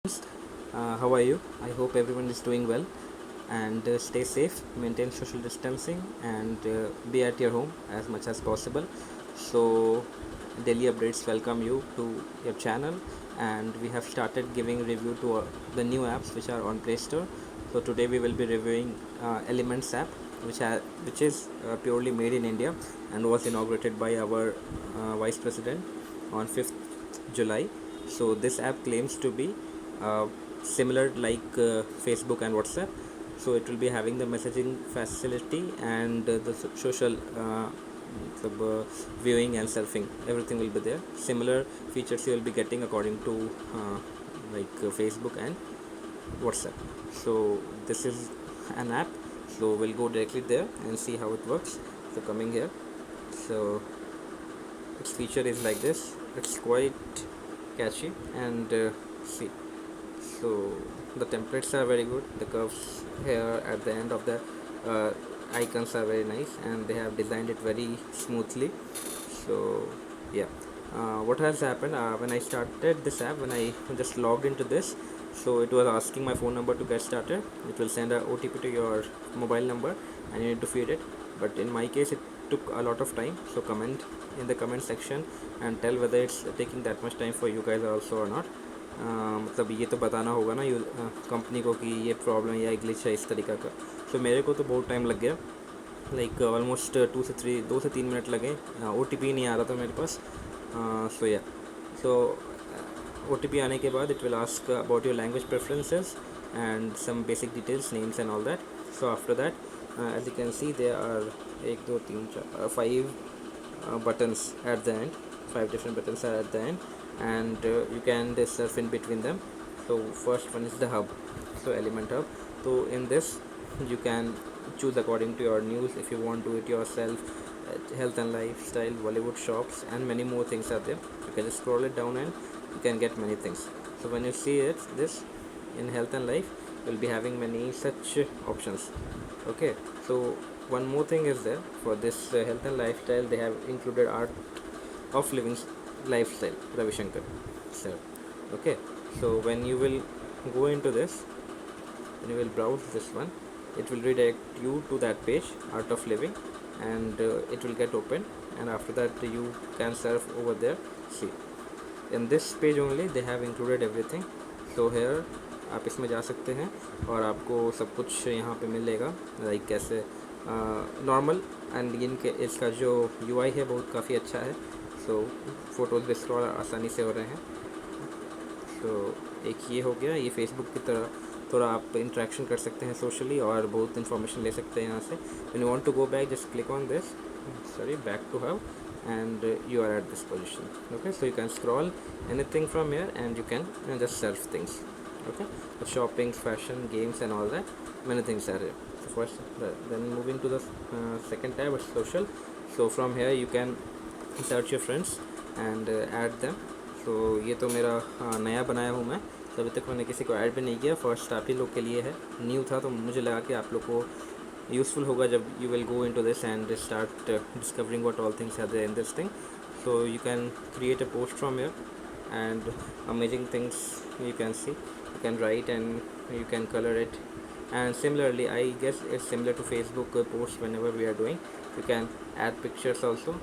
How are you? I hope everyone is doing well and stay safe, maintain social distancing, and be at your home as much as possible. So, daily updates welcome you to your channel, and we have started giving review to the new apps which are on Play Store. So, today we will be reviewing Elements app, which is purely made in India and was inaugurated by our Vice President on 5th July. So, this app claims to be uh, similar like Facebook and WhatsApp. So it will be having the messaging facility and the social viewing and surfing. Everything will be there. Similar features you will be getting according to Facebook and WhatsApp. So this is an app. So we'll go directly there and see how it works. So coming here. So its feature is like this. It's quite catchy and see, so the templates are very good. The curves here at the end of the uh, icons are very nice, and they have designed it very smoothly. So yeah, what has happened when I started this app, when I just logged into this, so it was asking my phone number to get started. It will send a OTP to your mobile number and you need to feed it, but in my case it took a lot of time. So comment in the comment section and tell whether it's taking that much time for you guys also or not. मतलब ये तो बताना होगा ना company को कि ये problem या ग्लिच है इस तरीक़ा का. सो मेरे को तो बहुत टाइम लग गया, लाइक ऑलमोस्ट 2 से 3 मिनट लगे. OTP नहीं आ रहा था मेरे पास. सो या सो OTP आने के बाद it will ask about your language preferences and some basic details, names and all that. So after that, as you can see, there are 1 2 3 4 5 buttons at the end. 5 different buttons are at the end, and you can surf in between them. So first one is the hub, so Element Hub. So in this you can choose according to your news. If you want to do it yourself, health and lifestyle, Bollywood, shops, and many more things are there. You can just scroll it down and you can get many things. So when you see it, this in health and life, will be having many such options. Okay, so one more thing is there for this health and lifestyle. They have included art of living lifestyle, Ravi Shankar sir. Okay, so when you will go into this, when you will browse this one, it will redirect you to that page, art of living, and it will get open, and after that you can surf over there. See, in this page only they have included everything. So here आप इसमें जा सकते हैं और आपको सब कुछ यहाँ पे मिलेगा, लाइक कैसे नॉर्मल. एंड इनके इसका जो UI है बहुत काफ़ी अच्छा है. सो फ़ोटोज़ भी स्क्रॉल आसानी से हो रहे हैं. तो एक ये हो गया. ये फेसबुक की तरह थोड़ा आप इंटरेक्शन कर सकते हैं सोशली और बहुत इन्फॉर्मेशन ले सकते हैं यहाँ से. When you want to go back, just click on this, sorry, back to hub, and you are at this position. Okay, so you can scroll anything from here and you can just surf things. Okay, the shopping, fashion, games and all that, many things are here. So first then moving to the second tab, it's social. So from here you can search your friends and add them. So ये तो मेरा नया बनाया हूँ मैं, तो अभी तक मैंने किसी को ऐड भी नहीं किया. फर्स्ट आप ही लोग के लिए है, न्यू था, तो मुझे लगा कि आप लोग को यूज़फुल होगा जब you will go into this and start discovering what all things are there in this thing. So you can create a post from here and amazing things you can see. You can write and you can color it, and similarly I guess it's similar to Facebook posts. Whenever we are doing, you can add pictures also.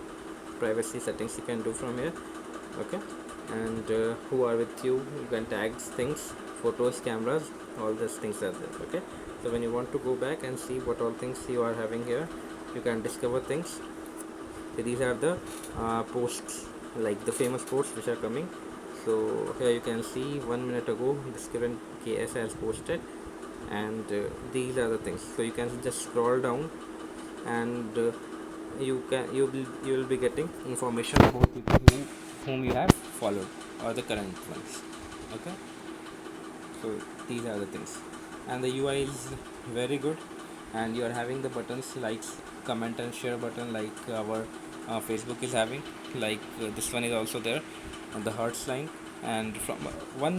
Privacy settings you can do from here. Okay, and who are with you, you can tag things, photos, cameras, all these things are there. Okay, so when you want to go back and see what all things you are having here, you can discover things. So these are the posts, like the famous posts which are coming. So here you can see 1 minute ago this current KS has posted, and these are the things. So you can just scroll down and you will be getting information about people whom you have followed or the current ones. Okay, so these are the things, and the UI is very good, and you are having the buttons like comment and share button like our Facebook is having, like this one is also there, the hearts line. And from one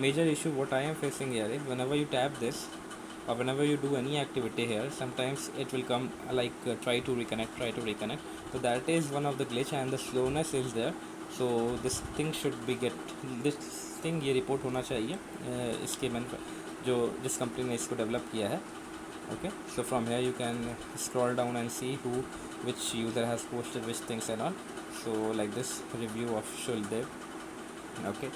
major issue what I am facing here is whenever you tap this or whenever you do any activity here, sometimes it will come like try to reconnect. So that is one of the glitch, and the slowness is there. So this thing should be get this thing, ये report होना चाहिए इसके man जो जिस company ने इसको develop किया है. Okay, so from here you can scroll down and see which user has posted which things and all. So like this review of Shuldev. Okay,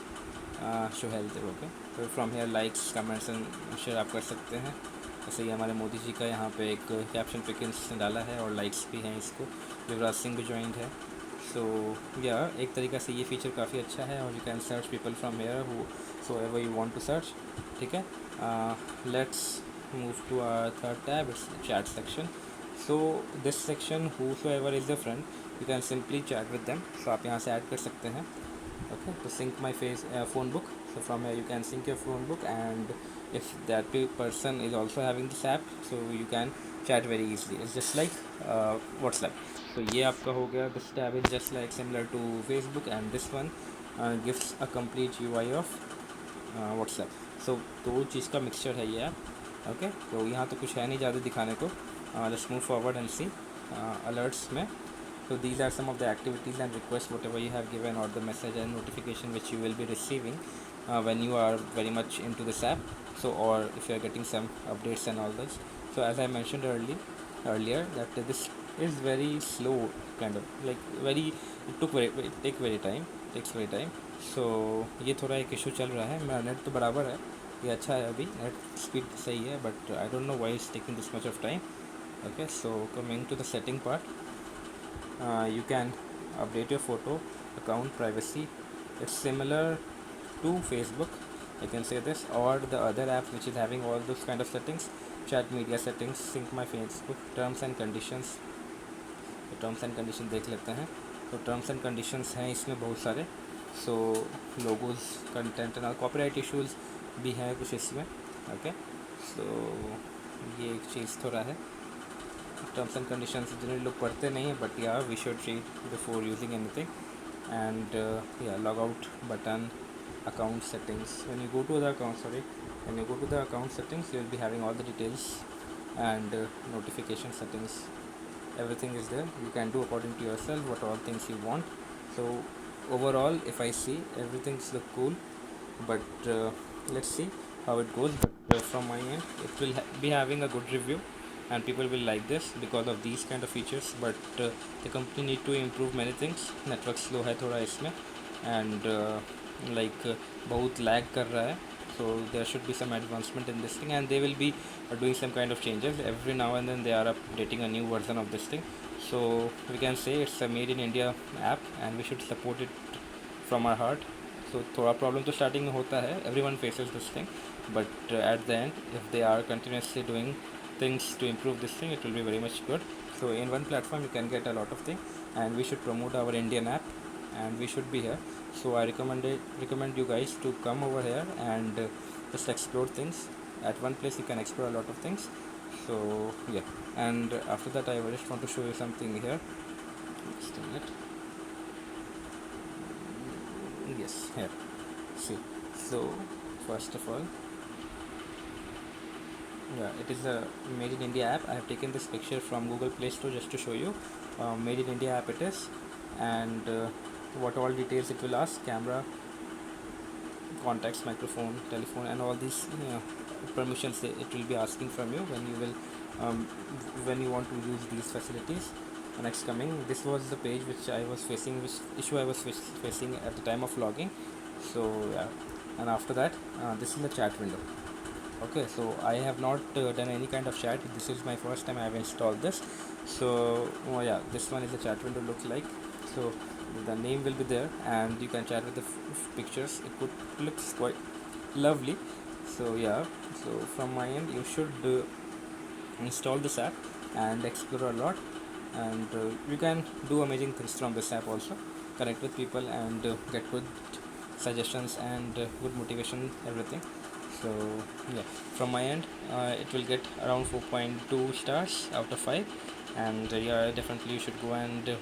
Shuheldev. Okay, so from here likes, comments and share आप कर सकते हैं. जैसे ये हमारे मोदी जी का यहाँ पे एक कैप्शन पिकन्स डाला है और लाइक्स भी हैं इसको. युवराज सिंह भी ज्वाइंट है. सो या एक तरीक़ा से ये फीचर काफ़ी अच्छा है और you can search people from here who so ever you want to search. ठीक है, let's move to our third tab. It's the chat section. So this section, whosoever is your friend, you can simply chat with them. So आप यहाँ से add कर सकते हैं. Okay, to sync my phone book. So from here you can sync your phone book, and if that person is also having this app, so you can chat very easily. It's just like WhatsApp. So ये आपका हो गया. This tab is just like similar to Facebook, and this one gives a complete UI of WhatsApp. So दो चीज़ का mixture है ये app. Okay, तो यहाँ तो कुछ है नहीं ज़्यादा दिखाने को. Let's move forward and see alerts में. So these are some of the activities and requests whatever you have given, or the message and notification which you will be receiving when you are very much into this app. So or if you are getting some updates and all this. So as I mentioned earlier that this is very slow, kind of like it takes very time. So ये थोड़ा एक issue चल रहा है. मेरा net तो बराबर है, ये अच्छा है, अभी नेट स्पीड सही है, but I don't know why it's taking this much of time. Okay, so coming to the setting part, you can update your photo account privacy. It's similar to Facebook, I can say this, or the other app which is having all those kind of settings. Chat media settings, sync my Facebook, terms and conditions. तो terms and condition देख लेते हैं. तो terms and conditions हैं इसमें बहुत सारे. So logos, content and copyright issues भी हैं कुछ इसमें. ओके, सो ये एक चीज़ थोड़ा है. टर्म्स एंड कंडीशंस जनरली लोग पढ़ते नहीं हैं, but yeah we should read before using anything. And yeah log out button, account settings. When you go to the account settings, you will be having all the details and notification settings. Everything is there. You can do according to yourself what all things you want. So overall, if I see, everything's look cool, but let's see how it goes. But from my end, it will be having a good review, and people will like this because of these kind of features. But the company need to improve many things. Network slow है थोड़ा इसमें, and बहुत lag कर रहा है. So there should be some advancement in this thing, and they will be doing some kind of changes every now and then. They are updating a new version of this thing. So we can say it's a made in India app, and we should support it from our heart. So थोड़ा problem तो starting में होता है, everyone faces this thing, but at the end, if they are continuously doing things to improve this thing, it will be very much good. So in one platform you can get a lot of things, and we should promote our Indian app, and we should be here. So I recommend you guys to come over here and just explore things. At one place you can explore a lot of things. So yeah, and after that I just want to show you something here. Just a minute. Yes, here, see. So first of all, yeah, it is a made in India app. I have taken this picture from Google Play Store just to show you. Made in India app it is, and what all details it will ask: camera, contacts, microphone, telephone, and all these permissions it will be asking from you when you want to use these facilities. Next coming, this was the page which I was facing, which issue I was facing at the time of logging. So yeah, and after that, this is the chat window. Okay, so I have not done any kind of chat. This is my first time I have installed this. So yeah, this one is the chat window looks like. So the name will be there, and you can chat with the pictures. It looks quite lovely. So yeah, so from my end, you should install this app and explore a lot, and you can do amazing things from this app also. Connect with people and get good suggestions and good motivation, everything. So yeah, from my end, it will get around 4.2 stars out of 5, and yeah, definitely you should go and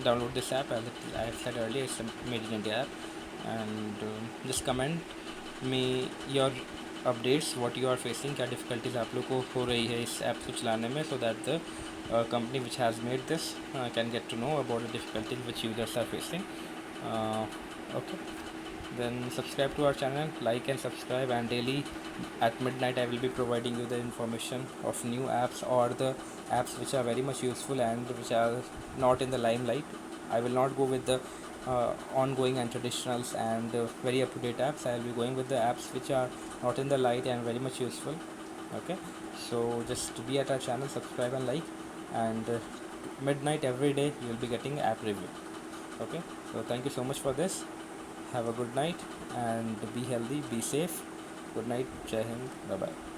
download this app. As I have said earlier, it's a made in India app, and just comment me your updates, what you are facing, क्या difficulties आप लोग को हो रही है इस app को चलाने में, so that the company which has made this can get to know about the difficulties which users are facing. uh, okay, then subscribe to our channel, like and subscribe, and daily at midnight I will be providing you the information of new apps or the apps which are very much useful and which are not in the limelight. I will not go with the ongoing and traditionals and very up to date apps. I will be going with the apps which are not in the light and very much useful. Okay, so just be at our channel, subscribe and like, and midnight every day you will be getting app review. Okay, so thank you so much for this. Have a good night and be healthy, be safe. Good night, Jai Hind, bye bye.